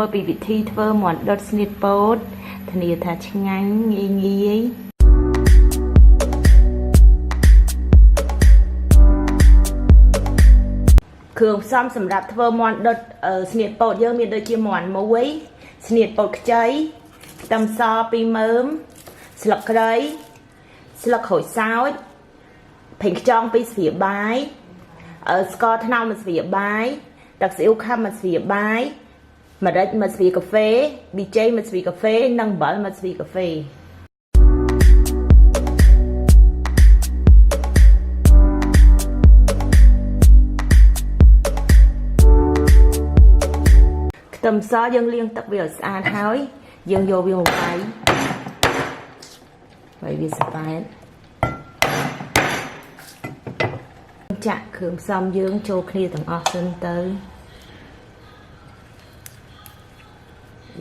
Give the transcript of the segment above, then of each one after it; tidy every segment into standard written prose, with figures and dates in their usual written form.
មើលពីវិធីធ្វើមាន់ដុតស្នៀតពោតធានាថាឆ្ងាញ់ងាយគ្រឿងផ្សំសម្រាប់ធ្វើមាន់ដុតស្នៀតពោតយើងមានដូចជាមាន់មួយស្នៀតពោតខ្ចីខ្ទឹមស2មើមស្លឹកគ្រៃស្លឹកក្រូចសើចប្រេងខ្យង2ស្រាបាយស្ករត្នោត1ស្រាបាយទឹកស៊ីអ៊ូខាប់1ស្រាបាយម្រេច1ស្រាកាហ្វេប៊ីចេ1ស្រាកាហ្វេនិងអំបិល1ស្រាកាហ្វេខ្ទឹមសយើងលាងទឹកវាឲ្យស្អាតហើយយើងយកវាមកវាយវាស្ប៉ែតចាក់គ្រឿងផ្សំយើងចូលគ្នាទាំងអស់សិនទៅ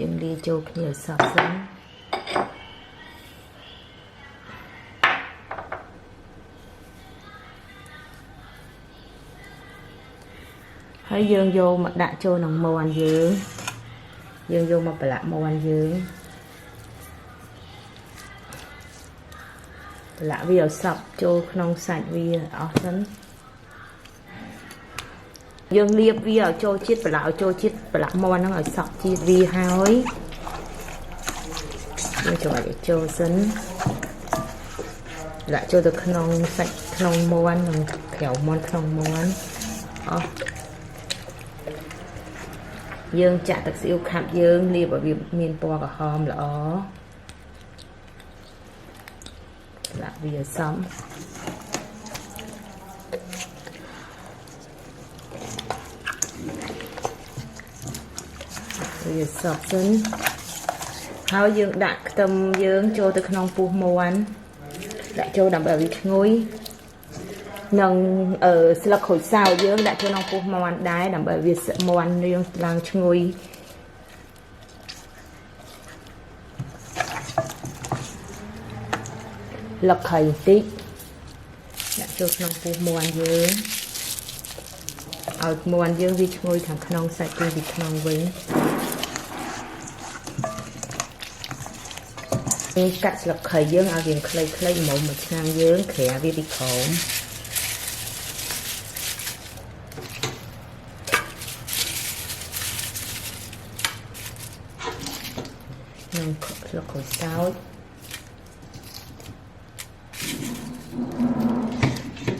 យើងលាយចូលគ្នាឲ្យសព្វសិនហើយយើងយកមកដាក់ចូលក្នុងមាន់យើងយកមកប្រឡាក់មាន់យើងប្រឡាក់វាឲ្យសព្វចូលក្នុងសាច់វាអស់សិនយើងលាបវាឲ្យចូលជាតិប្រឡាក់ឲ្យចូលជាតិប្រឡាក់មាន់ហ្នឹងឲ្យសព្វជាតិវាហើយយើងចូលឲ្យចូលសិនដាក់ចូលទៅក្នុងសាច់ក្នុងមាន់និងក្រៅមាន់ក្នុងមាន់អស់យើងចាក់ទឹកស៊ីអ៊ូខាប់យើងលាបឲ្យវាមានពណ៌ក្រហមល្អដាក់វាឲ្យសមវាសព្វសិនហើយយើងដាក់ខ្ទឹមយើងចូលទៅក្នុងពោះមាន់ដាក់ចូលដើម្បីឲ្យវាឈ្ងុយនិងស្លឹកក្រូចសើចយើងដាក់ចូលក្នុងពោះមាន់ដែរដើម្បីឲ្យវាមាន់យើងឡើងឈ្ងុយលឹកខៃបន្តិចដាក់ចូលក្នុងពោះមាន់យើងឲ្យមាន់យើងវាឈ្ងុយខាងក្នុងសាច់ពីក្នុងវិញយើងកាត់ស្លឹកខៃយើងឲ្យវាខ្លីៗមុំមួយឆ្នាំងយើងក្រាវាពីក្រោមនឹងស្លឹកក្រូចសើច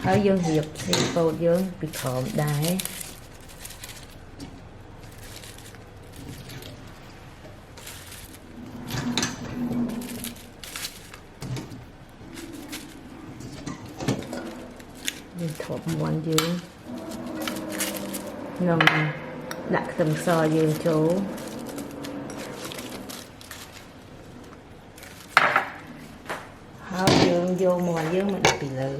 ហើយយើងរៀបស្លឹកពោតយើងពីក្រោមដែរយើងថប់មាន់យើងនឹងដាក់ខ្ទឹមសយើងចូលហើយយើងយកមាន់យើងមកដាក់ពីលើ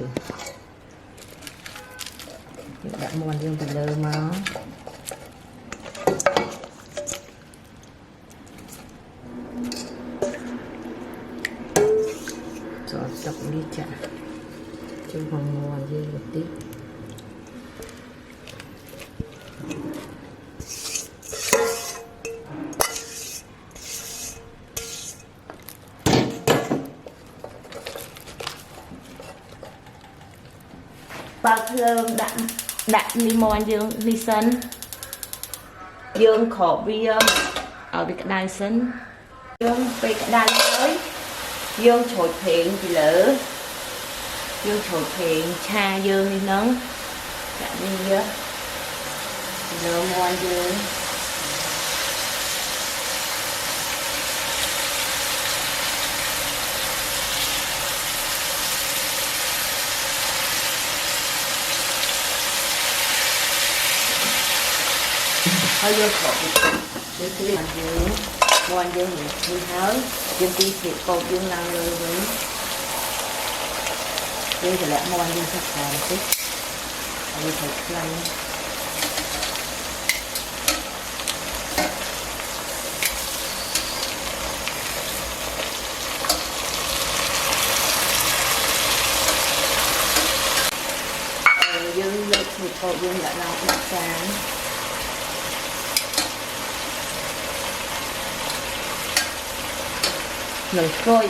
ដាក់មាន់យើងពីលើមកចូលទឹកនេះចាចូលក្នុងមាន់យើងបន្តិចបើកភ្លើងដាក់នេះមាន់យើងនេះសិនយើងក្របវាឲ្យវាក្តៅសិនយើងពេលក្តៅហើយយើងច្រូចប្រេងពីលើយើងច្រូចប្រេងឆាយើងនេះហ្នឹងដាក់វាពីលើមាន់យើងហើយយើងក្របវាដូចគ្នាមាន់យើងនេះហើយយើងទីស្លៀកពោតយើងឡើងលើវិញយើងតម្លាក់មាន់យើងសាច់ខាងតិចហើយថៃខ្លាំងយើងលើកស្លៀកពោតយើងដាក់ឡើងដាក់ចាន nướng phơi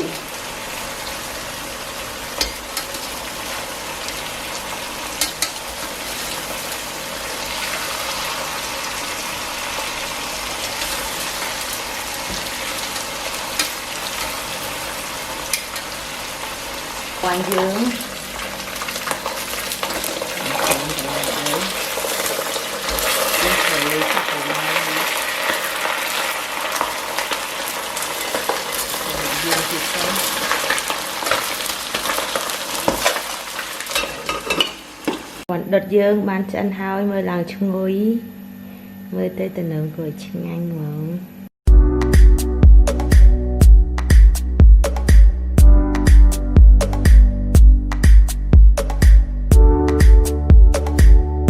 quan dương còn đợt dương ban chân hao mới làm chung ngồi mới tới từ nướng rồi chừng anh mà